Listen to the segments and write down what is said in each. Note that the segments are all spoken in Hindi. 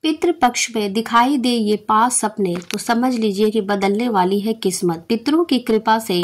पितृपक्ष में दिखाई दे ये 5 सपने तो समझ लीजिए कि बदलने वाली है किस्मत। पितरों की कृपा से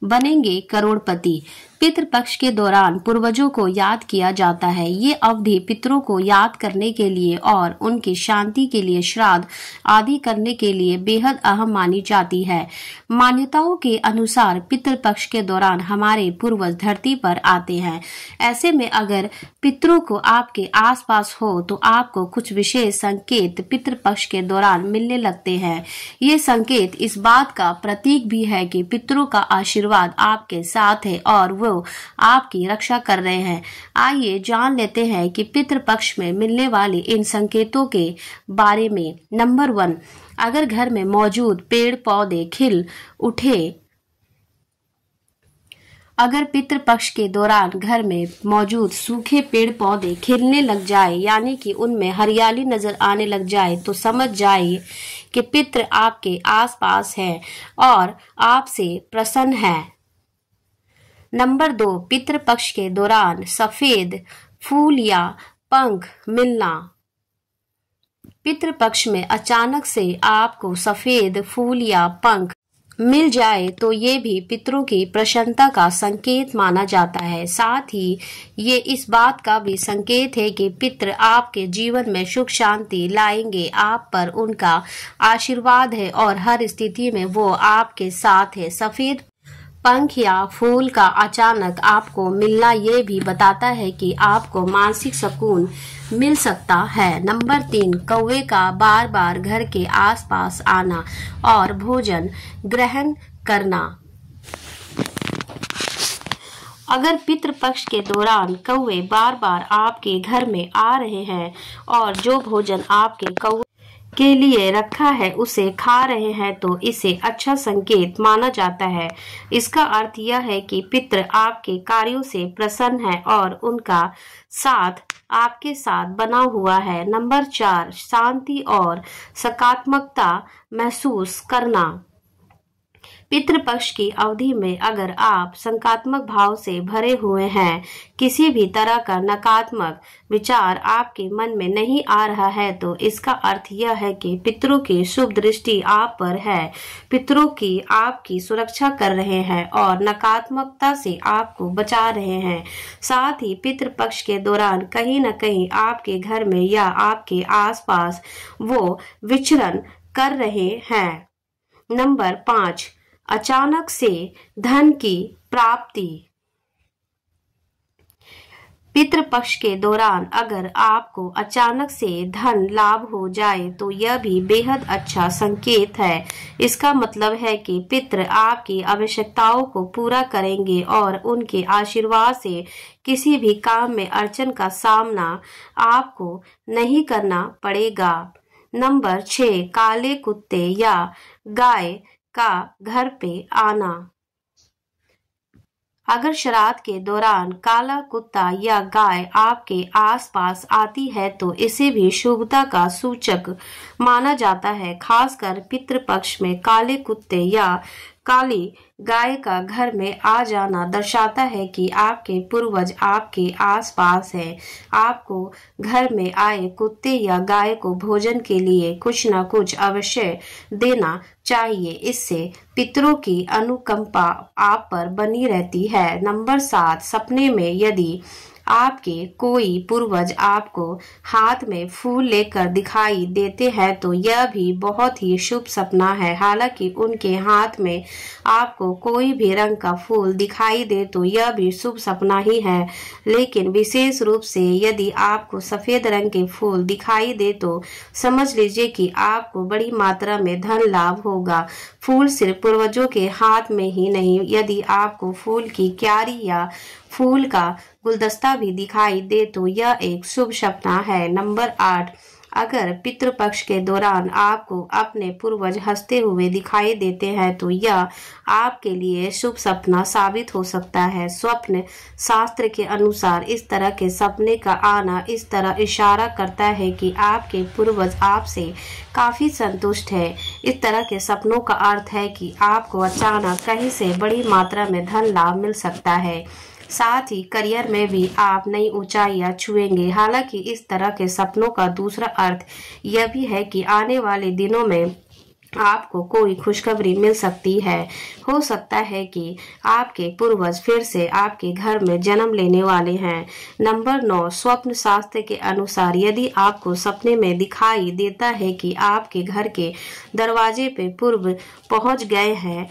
बनेंगे करोड़पति। पितृपक्ष के दौरान पूर्वजों को याद किया जाता है। ये अवधि पितरों को याद करने के लिए और उनकी शांति के लिए श्राद्ध आदि करने के लिए बेहद अहम मानी जाती है। मान्यताओं के अनुसार पितृपक्ष के दौरान हमारे पूर्वज धरती पर आते हैं। ऐसे में अगर पितरों को आपके आसपास हो तो आपको कुछ विशेष संकेत पितृपक्ष के दौरान मिलने लगते हैं। ये संकेत इस बात का प्रतीक भी है कि पितरों का आशीर्वाद आपके साथ है और वो आपकी रक्षा कर रहे हैं। आइए जान लेते हैं कि पितृपक्ष में मिलने वाले इन संकेतों के बारे में। नंबर 1, अगर घर में मौजूद पेड़ पौधे खिल उठे। अगर पितृपक्ष के दौरान घर में मौजूद सूखे पेड़ पौधे खिलने लग जाए, यानी कि उनमें हरियाली नजर आने लग जाए, तो समझ जाइए कि पितृ आपके आसपास है और आपसे प्रसन्न है। नंबर 2, पितृपक्ष के दौरान सफेद फूल या पंख मिलना। पितृपक्ष में अचानक से आपको सफेद फूल या पंख मिल जाए तो ये भी पितरों की प्रसन्नता का संकेत माना जाता है। साथ ही ये इस बात का भी संकेत है कि पितृ आपके जीवन में सुख शांति लाएंगे। आप पर उनका आशीर्वाद है और हर स्थिति में वो आपके साथ है। सफेद पंख या फूल का अचानक आपको मिलना ये भी बताता है कि आपको मानसिक सुकून मिल सकता है। नंबर 3, कौवे का बार बार घर के आसपास आना और भोजन ग्रहण करना। अगर पितृपक्ष के दौरान कौवे बार बार आपके घर में आ रहे हैं और जो भोजन आपके कौवे के लिए रखा है उसे खा रहे हैं तो इसे अच्छा संकेत माना जाता है। इसका अर्थ यह है कि पितृ आपके कार्यों से प्रसन्न है और उनका साथ आपके साथ बना हुआ है। नंबर 4, शांति और सकारात्मकता महसूस करना। पितृपक्ष की अवधि में अगर आप सकारात्मक भाव से भरे हुए हैं, किसी भी तरह का नकारात्मक विचार आपके मन में नहीं आ रहा है, तो इसका अर्थ यह है कि पितरों की शुभ दृष्टि आप पर है। पितरों की आपकी सुरक्षा कर रहे हैं और नकारात्मकता से आपको बचा रहे हैं। साथ ही पितृपक्ष के दौरान कहीं न कहीं आपके घर में या आपके आसपास वो विचरण कर रहे हैं। नंबर 5, अचानक से धन की प्राप्ति। पितृपक्ष के दौरान अगर आपको अचानक से धन लाभ हो जाए तो यह भी बेहद अच्छा संकेत है। इसका मतलब है कि पितृ आपकी आवश्यकताओं को पूरा करेंगे और उनके आशीर्वाद से किसी भी काम में अड़चन का सामना आपको नहीं करना पड़ेगा। नंबर 6, काले कुत्ते या गाय का घर पे आना। अगर श्राद्ध के दौरान काला कुत्ता या गाय आपके आसपास आती है तो इसे भी शुभता का सूचक माना जाता है। खासकर पितृपक्ष में काले कुत्ते या काली गाय का घर में आ जाना दर्शाता है कि आपके पूर्वज आपके आसपास है। आपको घर में आए कुत्ते या गाय को भोजन के लिए कुछ न कुछ अवश्य देना चाहिए। इससे पितरों की अनुकंपा आप पर बनी रहती है। नंबर 7, सपने में यदि आपके कोई पूर्वज आपको हाथ में फूल लेकर दिखाई देते हैं तो यह भी बहुत ही शुभ सपना है। हालांकि उनके हाथ में आपको कोई भी रंग का फूल दिखाई दे तो यह भी शुभ सपना ही है, लेकिन विशेष रूप से यदि आपको सफेद रंग के फूल दिखाई दे तो समझ लीजिए कि आपको बड़ी मात्रा में धन लाभ होगा। फूल सिर्फ पूर्वजों के हाथ में ही नहीं, यदि आपको फूल की क्यारी या फूल का गुलदस्ता भी दिखाई दे तो यह एक शुभ सपना है। नंबर 8, अगर पितृपक्ष के दौरान आपको अपने पूर्वज हंसते हुए दिखाई देते हैं तो यह आपके लिए शुभ सपना साबित हो सकता है। स्वप्न शास्त्र के अनुसार इस तरह के सपने का आना इस तरह इशारा करता है कि आपके पूर्वज आपसे काफी संतुष्ट है। इस तरह के सपनों का अर्थ है कि आपको अचानक कहीं से बड़ी मात्रा में धन लाभ मिल सकता है। साथ ही करियर में भी आप नई ऊंचाइयां छुएंगे। हालांकि इस तरह के सपनों का दूसरा अर्थ यह भी है कि आने वाले दिनों में आपको कोई खुशखबरी मिल सकती है। हो सकता है कि आपके पूर्वज फिर से आपके घर में जन्म लेने वाले हैं। नंबर 9, स्वप्न शास्त्र के अनुसार यदि आपको सपने में दिखाई देता है कि आपके घर के दरवाजे पे पूर्व पहुंच गए हैं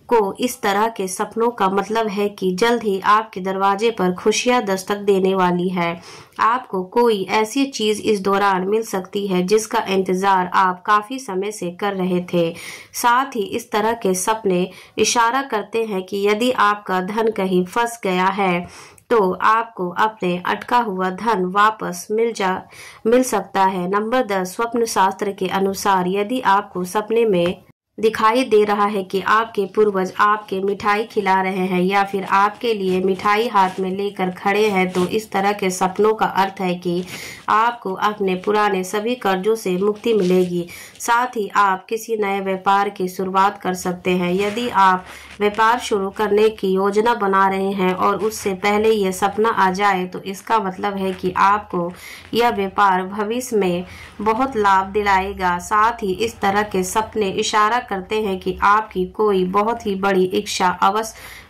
को इस तरह के सपनों का मतलब है कि जल्द ही आपके दरवाजे पर खुशियां दस्तक देने वाली है। आपको कोई ऐसी चीज इस दौरान मिल सकती है जिसका इंतजार आप काफी समय से कर रहे थे। साथ ही इस तरह के सपने इशारा करते हैं कि यदि आपका धन कहीं फंस गया है तो आपको अपने अटका हुआ धन वापस मिल सकता है। नंबर 10, स्वप्न शास्त्र के अनुसार यदि आपको सपने में दिखाई दे रहा है कि आपके पूर्वज आपके मिठाई खिला रहे हैं या फिर आपके लिए मिठाई हाथ में लेकर खड़े हैं तो इस तरह के सपनों का अर्थ है कि आपको अपने पुराने सभी कर्जों से मुक्ति मिलेगी। साथ ही आप किसी नए व्यापार की शुरुआत कर सकते हैं। यदि आप व्यापार शुरू करने की योजना बना रहे हैं और उससे पहले यह सपना आ जाए तो इसका मतलब है कि आपको यह व्यापार भविष्य में बहुत लाभ दिलाएगा। साथ ही इस तरह के सपने इशारा करते हैं कि आपकी कोई बहुत ही बड़ी इच्छा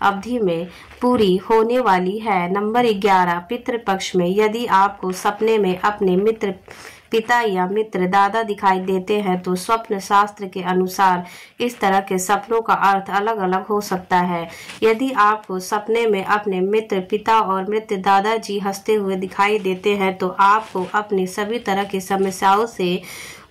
अवधि में पूरी होने वाली है। नंबर 11, पितृपक्ष में यदि आपको सपने में अपने मित्र पिता या मित्र दादा दिखाई देते हैं तो स्वप्न शास्त्र के अनुसार इस तरह के सपनों का अर्थ अलग अलग हो सकता है। यदि आपको सपने में अपने मित्र पिता और मित्र दादाजी हंसते हुए दिखाई देते हैं तो आपको अपनी सभी तरह की समस्याओं से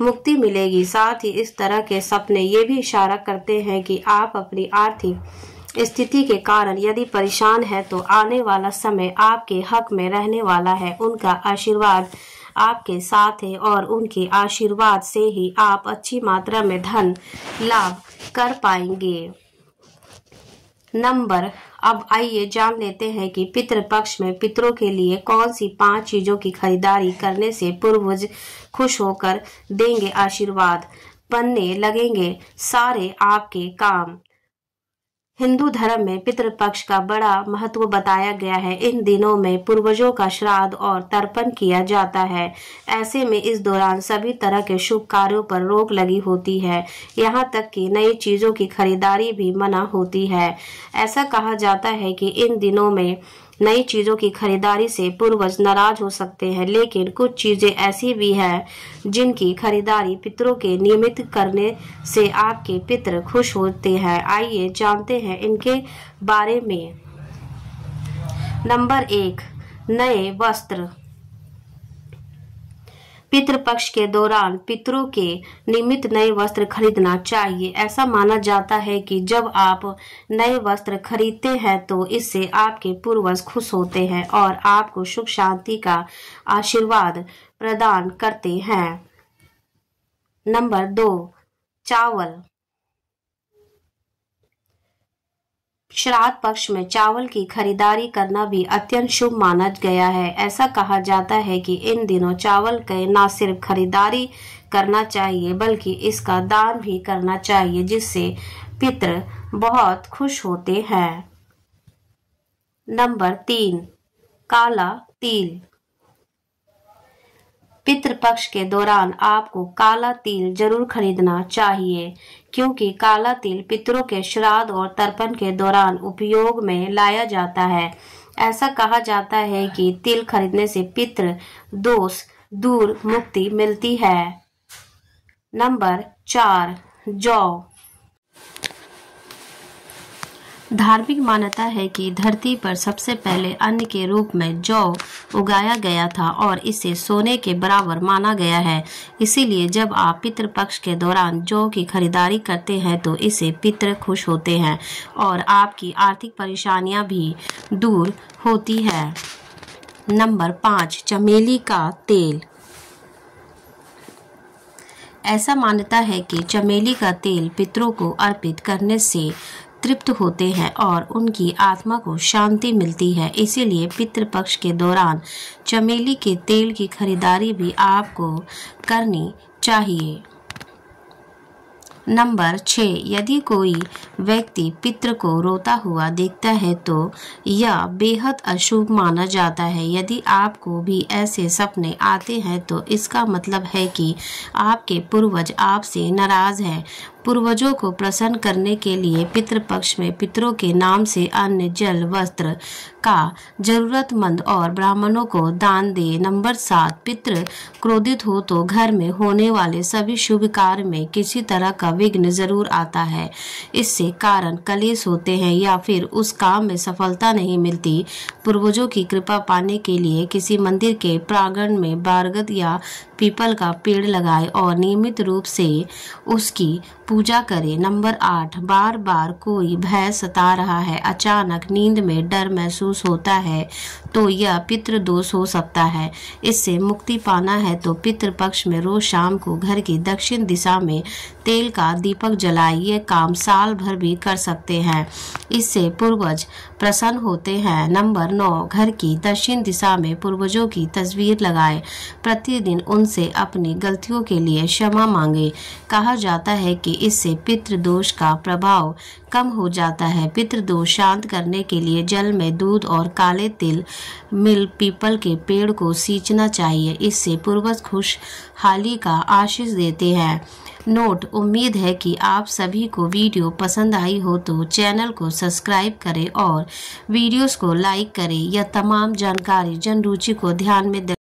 मुक्ति मिलेगी। साथ ही इस तरह के सपने ये भी इशारा करते हैं कि आप अपनी आर्थिक स्थिति के कारण यदि परेशान है तो आने वाला समय आपके हक में रहने वाला है। उनका आशीर्वाद आपके साथ है और उनके आशीर्वाद से ही आप अच्छी मात्रा में धन लाभ कर पाएंगे। अब आइए जान लेते हैं कि पितृपक्ष में पितरों के लिए कौन सी 5 चीजों की खरीदारी करने से पूर्वज खुश होकर देंगे आशीर्वाद, बनने लगेंगे सारे आपके काम। हिंदू धर्म में पितृपक्ष का बड़ा महत्व बताया गया है। इन दिनों में पूर्वजों का श्राद्ध और तर्पण किया जाता है। ऐसे में इस दौरान सभी तरह के शुभ कार्यों पर रोक लगी होती है। यहाँ तक कि नई चीजों की खरीदारी भी मना होती है। ऐसा कहा जाता है कि इन दिनों में नई चीजों की खरीदारी से पूर्वज नाराज हो सकते हैं, लेकिन कुछ चीजें ऐसी भी हैं जिनकी खरीदारी पितरों के निमित्त करने से आपके पितर खुश होते हैं। आइए जानते हैं इनके बारे में। नंबर 1, नए वस्त्र। पितृपक्ष के दौरान पितरों के निमित्त नए वस्त्र खरीदना चाहिए। ऐसा माना जाता है कि जब आप नए वस्त्र खरीदते हैं तो इससे आपके पूर्वज खुश होते हैं और आपको सुख शांति का आशीर्वाद प्रदान करते हैं। नंबर 2, चावल। श्राद्ध पक्ष में चावल की खरीदारी करना भी अत्यंत शुभ माना गया है। ऐसा कहा जाता है कि इन दिनों चावल की न सिर्फ खरीदारी करना चाहिए बल्कि इसका दान भी करना चाहिए, जिससे पितर बहुत खुश होते हैं। नंबर 3, काला तिल। पितृपक्ष के दौरान आपको काला तिल जरूर खरीदना चाहिए, क्योंकि काला तिल पितरों के श्राद्ध और तर्पण के दौरान उपयोग में लाया जाता है। ऐसा कहा जाता है कि तिल खरीदने से पितृ दोष दूर मुक्ति मिलती है। नंबर 4, जौ। धार्मिक मान्यता है कि धरती पर सबसे पहले अन्न के रूप में जौ उगाया गया था और इसे सोने के बराबर माना गया है। इसीलिए जब आप पितृपक्ष के दौरान जौ की खरीदारी करते हैं तो इससे पितृ खुश होते हैं और आपकी आर्थिक परेशानियां भी दूर होती है। नंबर 5, चमेली का तेल। ऐसा मान्यता है कि चमेली का तेल पितरों को अर्पित करने से तृप्त होते हैं और उनकी आत्मा को शांति मिलती है। इसीलिए पितृपक्ष के दौरान चमेली के तेल की खरीदारी भी आपको करनी चाहिए। नंबर 6, यदि कोई व्यक्ति पितृ को रोता हुआ देखता है तो यह बेहद अशुभ माना जाता है। यदि आपको भी ऐसे सपने आते हैं तो इसका मतलब है कि आपके पूर्वज आपसे नाराज हैं। पूर्वजों को प्रसन्न करने के लिए पितृपक्ष में पितरों के नाम से अन्न, जल, वस्त्र का जरूरतमंद और ब्राह्मणों को दान दे। नंबर 7, पितृ क्रोधित हो तो घर में होने वाले सभी शुभ कार्य में किसी तरह का विघ्न जरूर आता है। इससे कारण कलेश होते हैं या फिर उस काम में सफलता नहीं मिलती। पूर्वजों की कृपा पाने के लिए किसी मंदिर के प्रांगण में बरगद या पीपल का पेड़ लगाए और नियमित रूप से उसकी पूजा करें। नंबर 8, बार बार कोई भय सता रहा है, अचानक नींद में डर महसूस होता है तो यह पितृ दोष हो सकता है। इससे मुक्ति पाना है तो पितृ पक्ष में रोज शाम को घर की दक्षिण दिशा में तेल का दीपक जलाए। ये काम साल भर भी कर सकते हैं, इससे पूर्वज प्रसन्न होते हैं। नंबर 9, घर की दक्षिण दिशा में पूर्वजों की तस्वीर लगाए। प्रतिदिन उनसे अपनी गलतियों के लिए क्षमा मांगे। कहा जाता है कि इससे पितृदोष का प्रभाव कम हो जाता है। पितृदोष शांत करने के लिए जल में दूध और काले तिल मिल पीपल के पेड़ को सींचना चाहिए। इससे पूर्वज खुशहाली का आशीष देते हैं। नोट, उम्मीद है कि आप सभी को वीडियो पसंद आई हो तो चैनल को सब्सक्राइब करें और वीडियोस को लाइक करें। यह तमाम जानकारी जन रुचि को ध्यान में